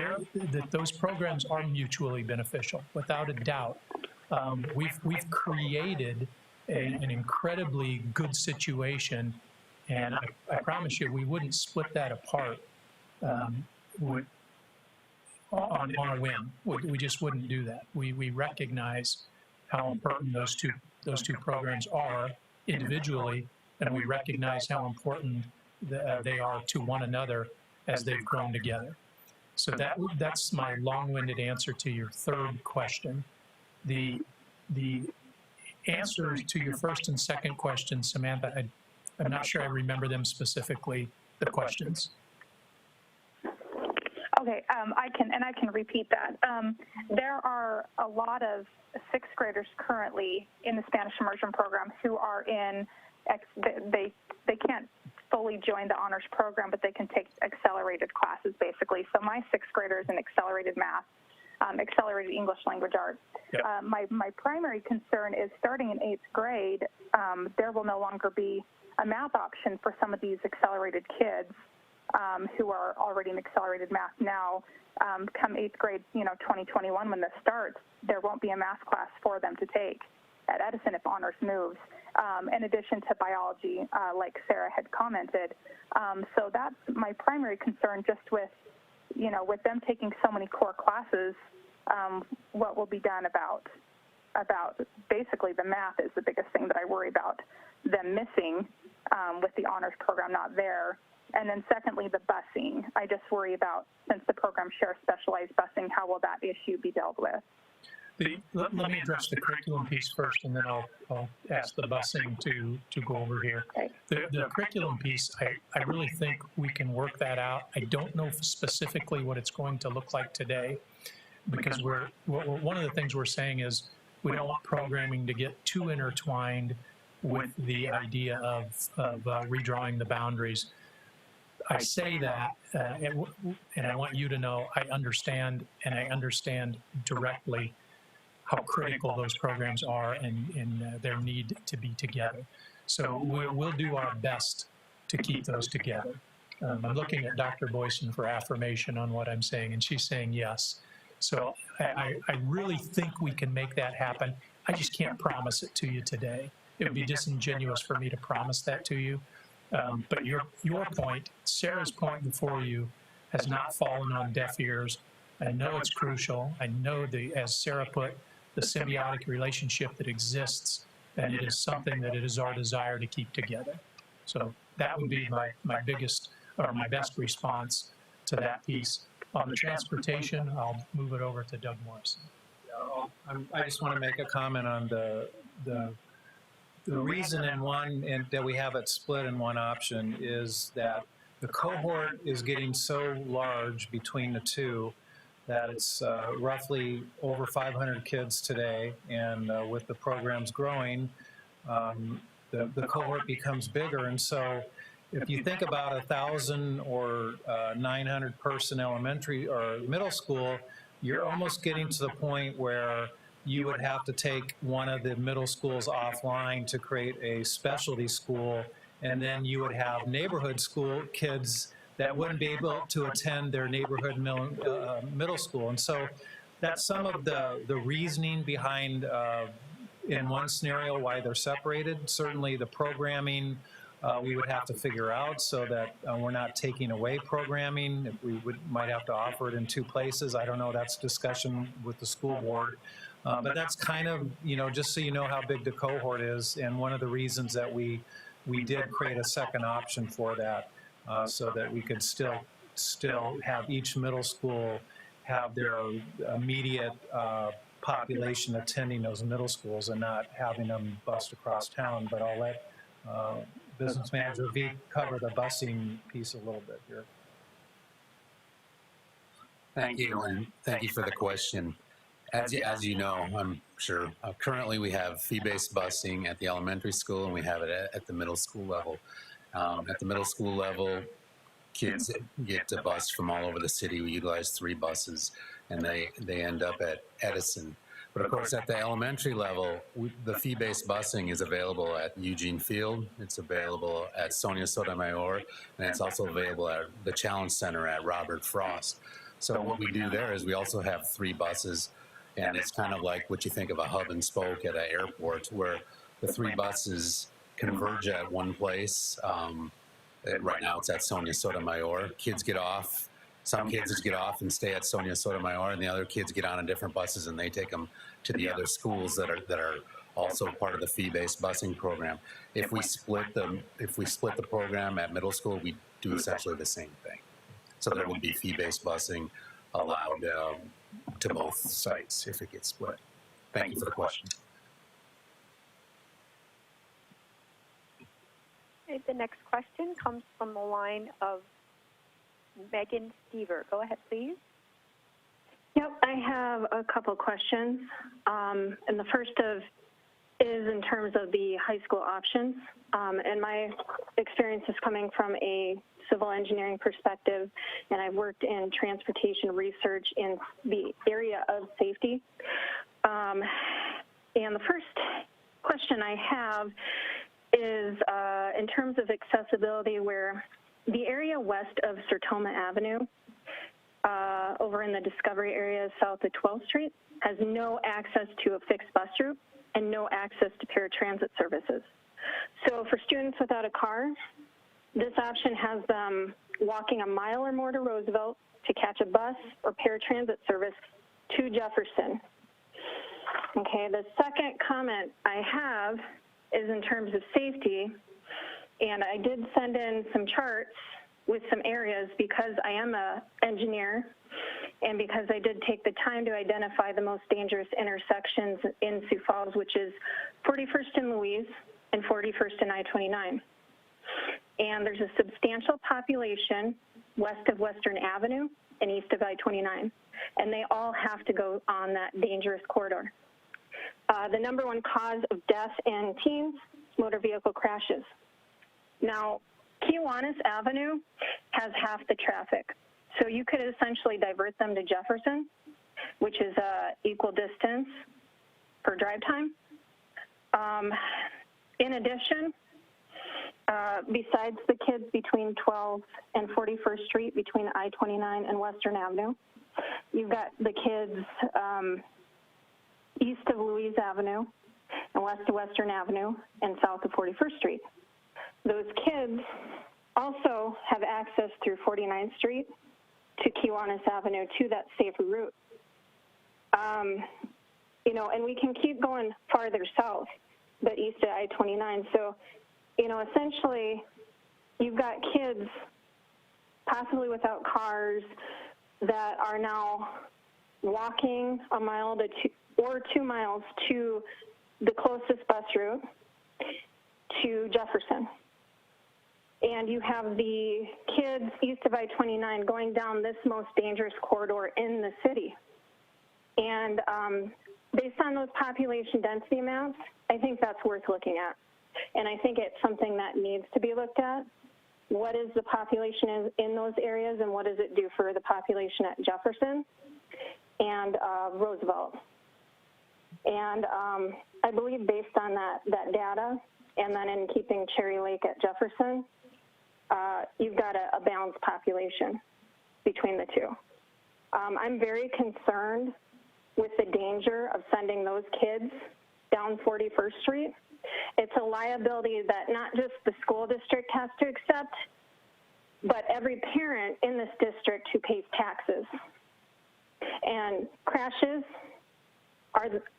those programs are mutually beneficial, without a doubt. We've created an incredibly good situation, and I promise you we wouldn't split that apart on a whim. We just wouldn't do that. We recognize how important those two programs are individually, and we recognize how important they are to one another as they've grown together. So that's my long-winded answer to your third question. The answers to your first and second question, Samantha, I'm not sure I remember them specifically, the questions. Okay, I can repeat that. There are a lot of sixth graders currently in the Spanish immersion program who are in, they can't fully join the honors program, but they can take accelerated classes basically. So my sixth grader is in accelerated math, accelerated English language arts. Yep. My primary concern is starting in eighth grade, there will no longer be a math option for some of these accelerated kids who are already in accelerated math now. Come eighth grade, 2021, when this starts, there won't be a math class for them to take at Edison if honors moves, in addition to biology, like Sarah had commented. So that's my primary concern, just with them taking so many core classes, what will be done about basically the math is the biggest thing that I worry about them missing with the honors program not there. And then secondly, the busing. I just worry about, since the program shares specialized busing, how will that issue be dealt with? Let me address the curriculum piece first, and then I'll ask the busing to go over here. Okay. The curriculum piece, I really think we can work that out. I don't know specifically what it's going to look like today, because one of the things we're saying is we don't want programming to get too intertwined with the idea of redrawing the boundaries. I say that, and I want you to know I understand directly how critical those programs are and their need to be together. So we'll do our best to keep those together. I'm looking at Dr. Boyson for affirmation on what I'm saying, and she's saying yes. So I really think we can make that happen. I just can't promise it to you today. It would be disingenuous for me to promise that to you. But your point, Sarah's point before you, has not fallen on deaf ears. I know it's crucial. I know, as Sarah put, the symbiotic relationship that exists, and it is something that it is our desire to keep together. So that would be my biggest, or my best response to that piece. On the transportation, I'll move it over to Doug Morrison. I just want to make a comment on the reason that we have it split in one option is that the cohort is getting so large between the two that it's roughly over 500 kids today, and with the programs growing, the cohort becomes bigger. And so if you think about 1,000 or 900 person elementary or middle school, you're almost getting to the point where you would have to take one of the middle schools offline to create a specialty school, and then you would have neighborhood school kids that wouldn't be able to attend their neighborhood middle school. And so that's some of the reasoning behind, in one scenario, why they're separated. Certainly the programming we would have to figure out so that we're not taking away programming. If we might have to offer it in two places. I don't know, that's discussion with the school board. But that's kind of, just so you know how big the cohort is, and one of the reasons that we did create a second option for that, so that we could still have each middle school have their immediate population attending those middle schools and not having them bust across town. But I'll let Business Manager V cover the busing piece a little bit here. Thank you, and thank you for the question. As you know, I'm sure, currently we have fee-based busing at the elementary school, and we have it at the middle school level. At the middle school level, kids get a bus from all over the city. We utilize 3 buses, and they end up at Edison. But of course, at the elementary level, the fee-based busing is available at Eugene Field. It's available at Sonia Sotomayor, and it's also available at the Challenge Center at Robert Frost. So what we do there is we also have 3 buses. And it's kind of like what you think of a hub and spoke at an airport, where the 3 buses converge at one place. Right now it's at Sonia Sotomayor. Kids get off. Some kids get off and stay at Sonia Sotomayor, and the other kids get on in different buses and they take them to the other schools that are also part of the fee-based busing program. If we split the program at middle school, we do essentially the same thing. So there would be fee-based busing allowed to both sites if it gets split. Thank you for the question. Okay, the next question comes from the line of Megan Stever. Go ahead, please. Yep, I have a couple questions. And the first is in terms of the high school options. And my experience is coming from a civil engineering perspective, and I've worked in transportation research in the area of safety. And the first question I have is in terms of accessibility, where the area west of Sertoma Avenue, over in the Discovery area south of 12th Street, has no access to a fixed bus route and no access to paratransit services. So for students without a car, this option has them walking a mile or more to Roosevelt to catch a bus or paratransit service to Jefferson. Okay, the second comment I have is in terms of safety, and I did send in some charts with some areas because I am an engineer and because I did take the time to identify the most dangerous intersections in Sioux Falls, which is 41st and Louise and 41st and I-29. And there's a substantial population west of Western Avenue and east of I-29, and they all have to go on that dangerous corridor. The number one cause of death in teens is motor vehicle crashes. Now, Kiwanis Avenue has half the traffic, so you could essentially divert them to Jefferson, which is equal distance for drive time. In addition, besides the kids between 12th and 41st Street, between I-29 and Western Avenue, you've got the kids east of Louise Avenue and west of Western Avenue and south of 41st Street. Those kids also have access through 49th Street to Kiwanis Avenue to that safer route. You know, and we can keep going farther south, but east of I-29. So, you know, essentially, you've got kids possibly without cars that are now walking a mile to 2 miles to the closest bus route to Jefferson. And you have the kids east of I-29 going down this most dangerous corridor in the city. And based on those population density amounts, I think that's worth looking at. And I think it's something that needs to be looked at. What is the population in those areas, and what does it do for the population at Jefferson and Roosevelt? And I believe based on that data, and then in keeping Cherry Lake at Jefferson, you've got a balanced population between the two. I'm very concerned with the danger of sending those kids down 41st Street. It's a liability that not just the school district has to accept, but every parent in this district who pays taxes. And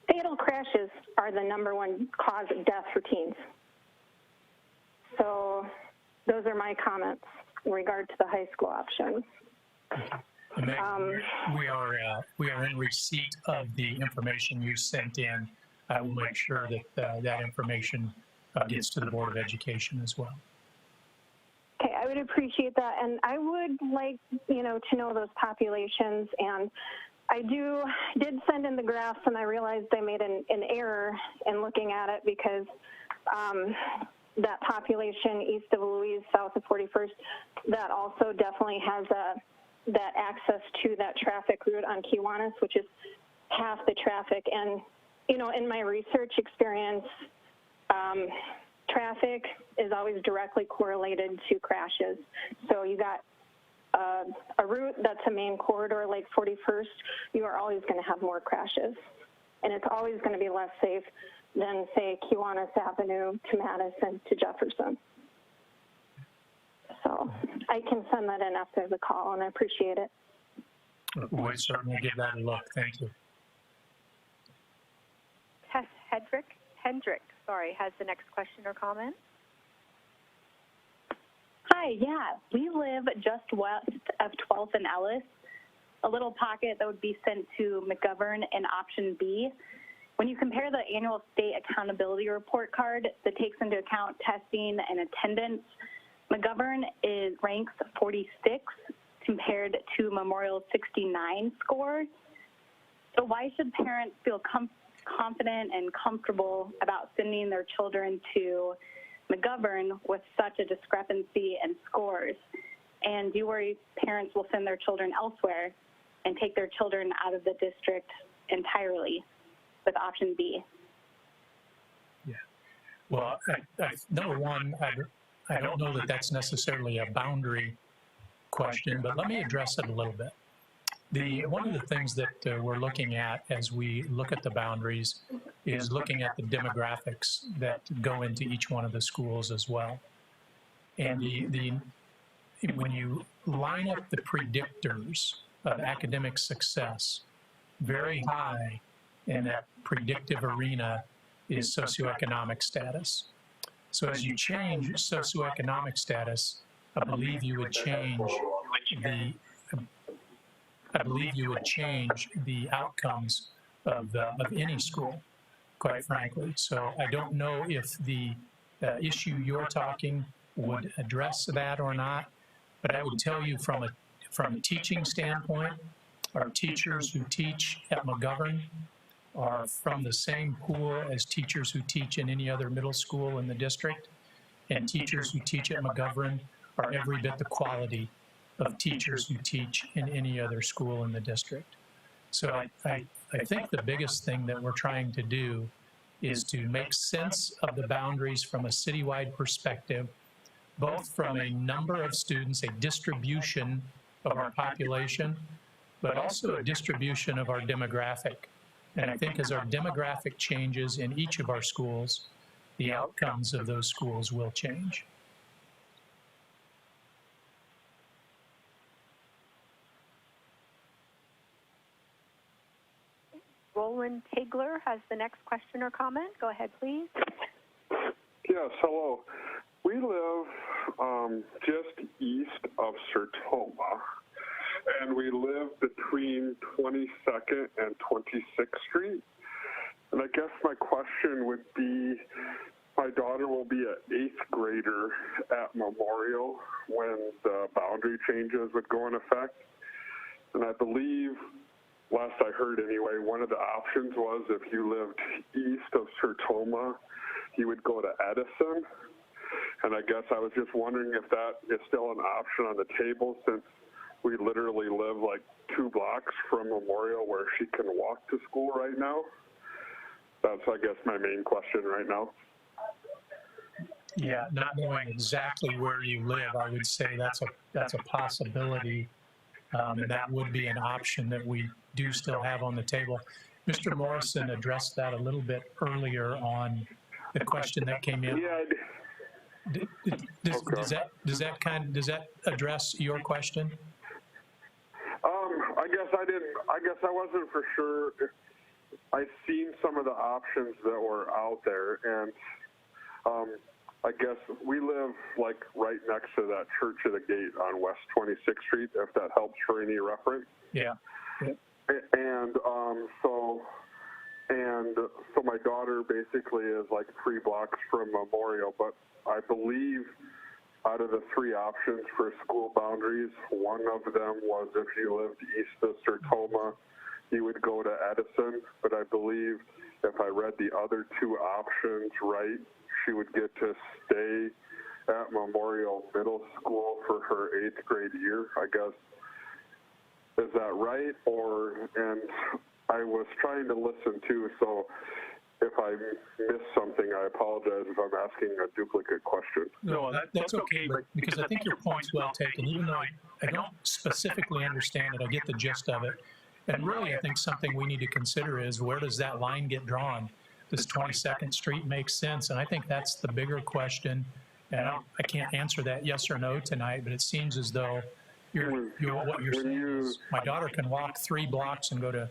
fatal crashes are the number one cause of death for teens. So those are my comments in regard to the high school option. We are in receipt of the information you sent in. I will make sure that that information gets to the Board of Education as well. Okay, I would appreciate that, and I would like, you know, to know those populations. And I did send in the graphs, and I realized I made an error in looking at it because that population east of Louise, south of 41st, that also definitely has that access to that traffic route on Kiwanis, which is half the traffic. And, you know, in my research experience, traffic is always directly correlated to crashes. So you got a route that's a main corridor like 41st, you are always going to have more crashes. And it's always going to be less safe than, say, Kiwanis Avenue to Madison to Jefferson. So I can send that in after the call, and I appreciate it. We'll certainly give that a look. Thank you. Tess Hendrick, has the next question or comment. Hi, yeah, we live just west of 12th and Ellis, a little pocket that would be sent to McGovern in option B. When you compare the annual state accountability report card that takes into account testing and attendance, McGovern ranks 46 compared to Memorial's 69 score. So why should parents feel confident and comfortable about sending their children to McGovern with such a discrepancy in scores? And do you worry parents will send their children elsewhere and take their children out of the district entirely with option B? Yeah. Well, number one, I don't know that that's necessarily a boundary question, but let me address it a little bit. One of the things that we're looking at as we look at the boundaries is looking at the demographics that go into each one of the schools as well. And when you line up the predictors of academic success, very high in that predictive arena is socioeconomic status. So as you change socioeconomic status, I believe you would change the outcomes of any school, quite frankly. So I don't know if the issue you're talking would address that or not, but I would tell you from a teaching standpoint, our teachers who teach at McGovern are from the same pool as teachers who teach in any other middle school in the district, and teachers who teach at McGovern are every bit the quality of teachers who teach in any other school in the district. So I think the biggest thing that we're trying to do is to make sense of the boundaries from a citywide perspective, both from a number of students, a distribution of our population, but also a distribution of our demographic. And I think as our demographic changes in each of our schools, the outcomes of those schools will change. Roland Tigler has the next question or comment. Go ahead, please. Yes, hello. We live just east of Sertoma, and we live between 22nd and 26th Street. And I guess my question would be, my daughter will be an 8th grader at Memorial when the boundary changes would go in effect. And I believe, last I heard anyway, one of the options was if you lived east of Sertoma, you would go to Edison. And I guess I was just wondering if that is still an option on the table, since we literally live like 2 blocks from Memorial where she can walk to school right now. That's, I guess, my main question right now. Yeah, not knowing exactly where you live, I would say that's a possibility. And that would be an option that we do still have on the table. Mr. Morrison addressed that a little bit earlier on the question that came in. Yeah. Does that address your question? I guess I wasn't for sure. I've seen some of the options that were out there, and I guess we live like right next to that Church of the Gate on West 26th Street, if that helps for any reference. Yeah. And so my daughter basically is like 3 blocks from Memorial, but I believe out of the 3 options for school boundaries, one of them was if you lived east of Sertoma, you would go to Edison. But I believe if I read the other 2 options right, she would get to stay at Memorial Middle School for her 8th grade year, I guess. Is that right? And I was trying to listen too, so if I missed something, I apologize if I'm asking a duplicate question. No, that's okay, because I think your point's well taken. Even though I don't specifically understand it, I get the gist of it. And really, I think something we need to consider is, where does that line get drawn? Does 22nd Street make sense? And I think that's the bigger question. And I can't answer that yes or no tonight, but it seems as though what you're saying is my daughter can walk 3 blocks and go to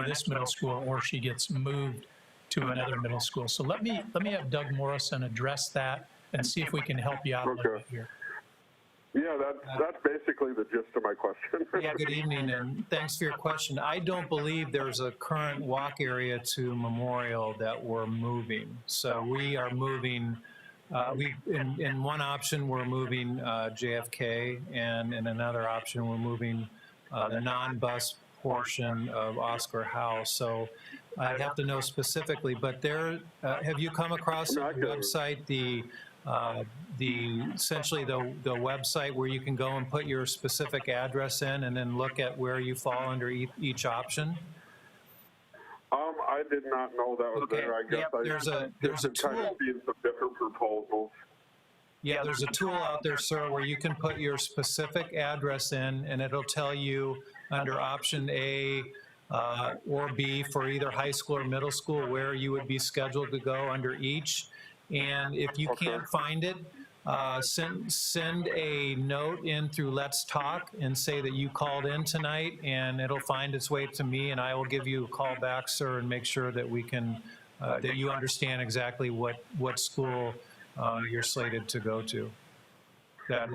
this middle school, or she gets moved to another middle school. So let me have Doug Morrison address that and see if we can help you out a little bit here. Yeah, that's basically the gist of my question. Yeah, good evening, and thanks for your question. I don't believe there's a current walk area to Memorial that we're moving. So we are moving, in one option, we're moving JFK, and in another option, we're moving the non-bus portion of Oscar House. So I'd have to know specifically, but have you come across the website, essentially the website where you can go and put your specific address in and then look at where you fall under each option? I did not know that was there. I guess there's a tool. Kind of seen some different proposals. Yeah, there's a tool out there, sir, where you can put your specific address in, and it'll tell you under option A or B for either high school or middle school where you would be scheduled to go under each. And if you can't find it, send a note in through Let's Talk and say that you called in tonight, and it'll find its way to me, and I will give you a call back, sir, and make sure that we can that you understand exactly what school you're slated to go to. Okay,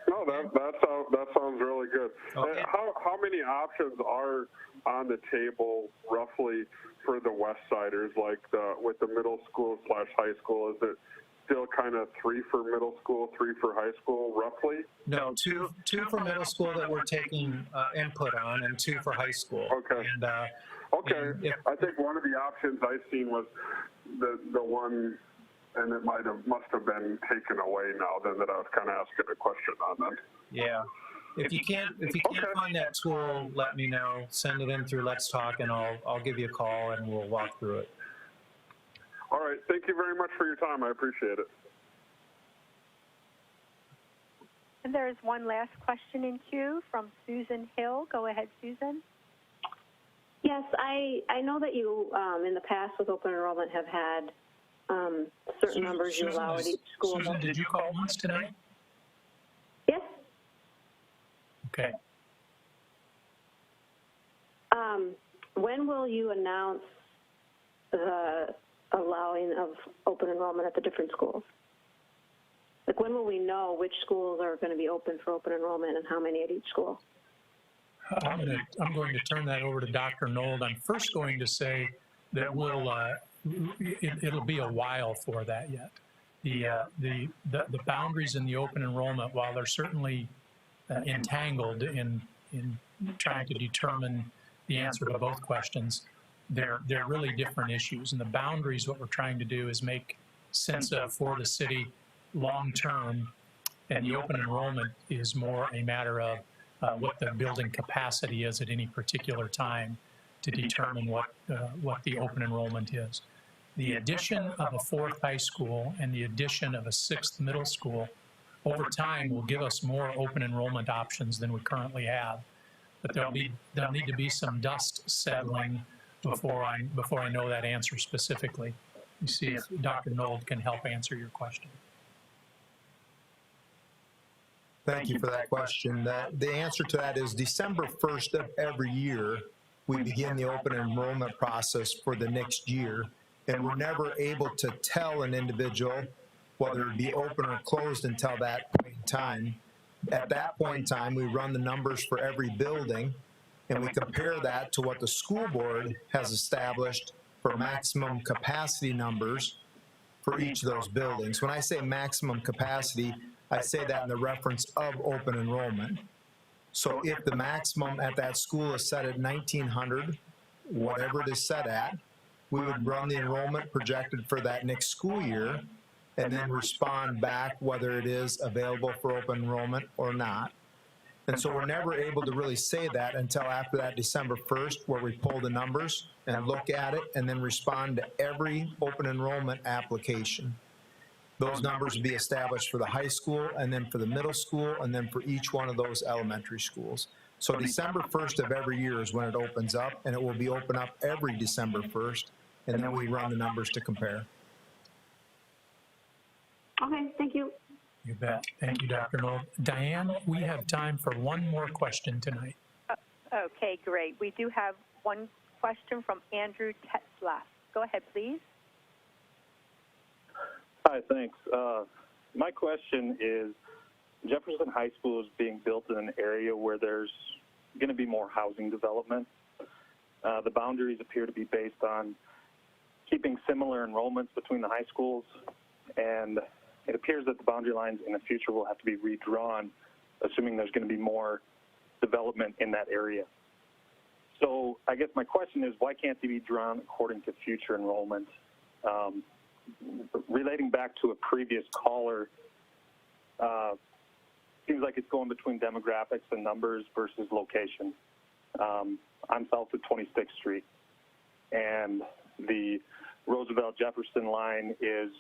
no, that sounds really good. Okay. How many options are on the table roughly for the West Siders, like with the middle school / high school? Is it still kind of 3 for middle school, 3 for high school, roughly? No, two for middle school that we're taking input on, and 2 for high school. Okay. And, okay. I think one of the options I seen was the one, and it must have been taken away now. Then that I was kind of asking a question on that. Yeah. If you can't find that tool, let me know. Send it in through Let's Talk, and I'll give you a call and we'll walk through it. All right. Thank you very much for your time. I appreciate it. And there is one last question in queue from Susan Hill. Go ahead, Susan. Yes, I know that you in the past with open enrollment have had certain numbers you allow at each school. Susan, did you call once tonight? Yes. Okay. When will you announce the allowing of open enrollment at the different schools? Like, when will we know which schools are going to be open for open enrollment and how many at each school? I'm going to turn that over to Dr. Nold. I'm first going to say that it'll be a while for that yet. The boundaries in the open enrollment, while they're certainly entangled in trying to determine the answer to both questions, they're really different issues. And the boundaries, what we're trying to do is make sense of for the city long term, and the open enrollment is more a matter of what the building capacity is at any particular time to determine what the open enrollment is. The addition of a 4th high school and the addition of a 6th middle school over time will give us more open enrollment options than we currently have. But there'll need to be some dust settling before I know that answer specifically. You see if Dr. Nold can help answer your question. Thank you for that question. The answer to that is December 1st of every year, we begin the open enrollment process for the next year, and we're never able to tell an individual whether it be open or closed until that point in time. At that point in time, we run the numbers for every building, and we compare that to what the school board has established for maximum capacity numbers for each of those buildings. When I say maximum capacity, I say that in the reference of open enrollment. So if the maximum at that school is set at 1,900, whatever it is set at, we would run the enrollment projected for that next school year and then respond back whether it is available for open enrollment or not. And so we're never able to really say that until after that December 1st, where we pull the numbers and look at it and then respond to every open enrollment application. Those numbers will be established for the high school and then for the middle school and then for each one of those elementary schools. So December 1st of every year is when it opens up, and it will be open up every December 1st and then we run the numbers to compare. Okay, thank you. You bet. Thank you, Dr. Nold. Diane, we have time for one more question tonight. Okay, great. We do have one question from Andrew Tetzlaff. Go ahead, please. Hi, thanks. My question is, Jefferson High School is being built in an area where there's going to be more housing development. The boundaries appear to be based on keeping similar enrollments between the high schools, and it appears that the boundary lines in the future will have to be redrawn, assuming there's going to be more development in that area. So I guess my question is, why can't they be drawn according to future enrollment? Relating back to a previous caller, seems like it's going between demographics and numbers versus location. I'm south of 26th Street, and the Roosevelt-Jefferson line is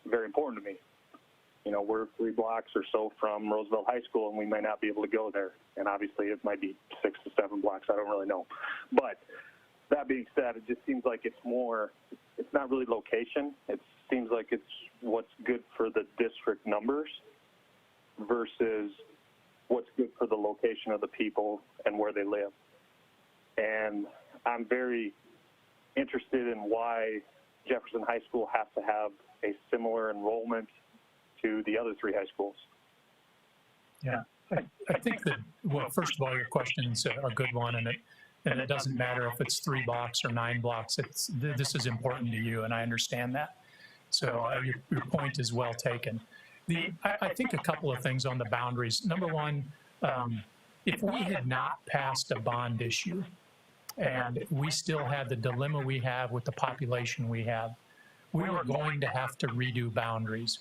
very important to me. You know, we're 3 blocks or so from Roosevelt High School, and we may not be able to go there. And obviously, it might be 6 to 7 blocks. I don't really know. But that being said, it just seems like it's not really location. It seems like it's what's good for the district numbers versus what's good for the location of the people and where they live. And I'm very interested in why Jefferson High School has to have a similar enrollment to the other 3 high schools. Yeah, I think that, well, first of all, your question's a good one, and it doesn't matter if it's 3 blocks or 9 blocks. This is important to you, and I understand that. So your point is well taken. I think a couple of things on the boundaries. Number one, if we had not passed a bond issue and we still had the dilemma we have with the population we have, we were going to have to redo boundaries.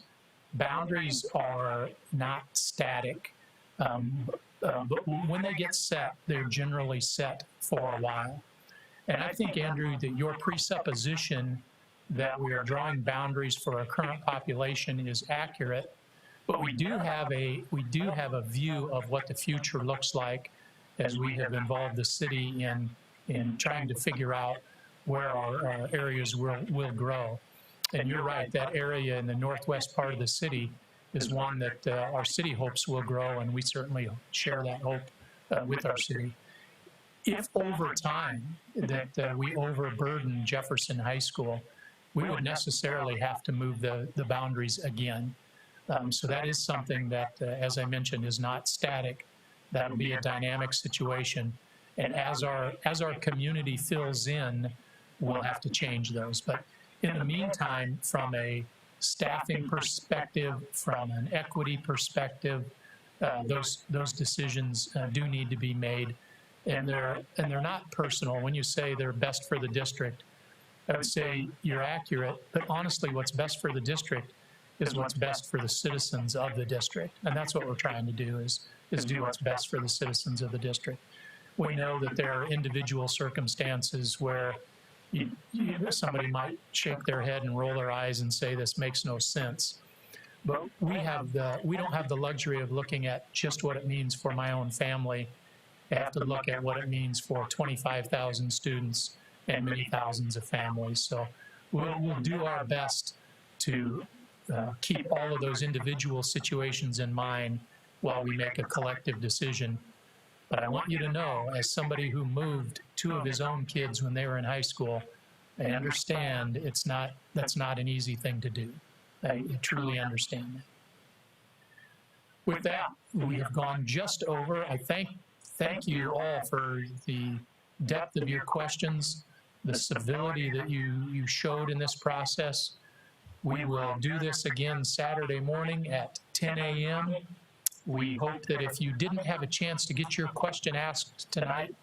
Boundaries are not static, but when they get set, they're generally set for a while. And I think, Andrew, that your presupposition that we are drawing boundaries for our current population is accurate, but we do have a view of what the future looks like as we have involved the city in trying to figure out where our areas will grow. And you're right, that area in the northwest part of the city is one that our city hopes will grow, and we certainly share that hope with our city. If over time that we overburden Jefferson High School, we would necessarily have to move the boundaries again. So that is something that, as I mentioned, is not static. That will be a dynamic situation. And as our community fills in, we'll have to change those. But in the meantime, from a staffing perspective, from an equity perspective, those decisions do need to be made, and they're not personal. When you say they're best for the district, I would say you're accurate, but honestly, what's best for the district is what's best for the citizens of the district, and that's what we're trying to do is do what's best for the citizens of the district. We know that there are individual circumstances where somebody might shake their head and roll their eyes and say this makes no sense. But we don't have the luxury of looking at just what it means for my own family. I have to look at what it means for 25,000 students and many thousands of families. So we'll do our best to keep all of those individual situations in mind while we make a collective decision. But I want you to know, as somebody who moved 2 of his own kids when they were in high school, I understand that's not an easy thing to do. I truly understand that. With that, we have gone just over. I thank you all for the depth of your questions, the civility that you showed in this process. We will do this again Saturday morning at 10 a.m. We hope that if you didn't have a chance to get your question asked tonight,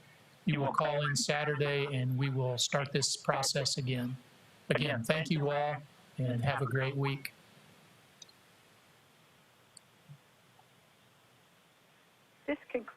you will call in Saturday and we will start this process again. Again, thank you all and have a great week. This concludes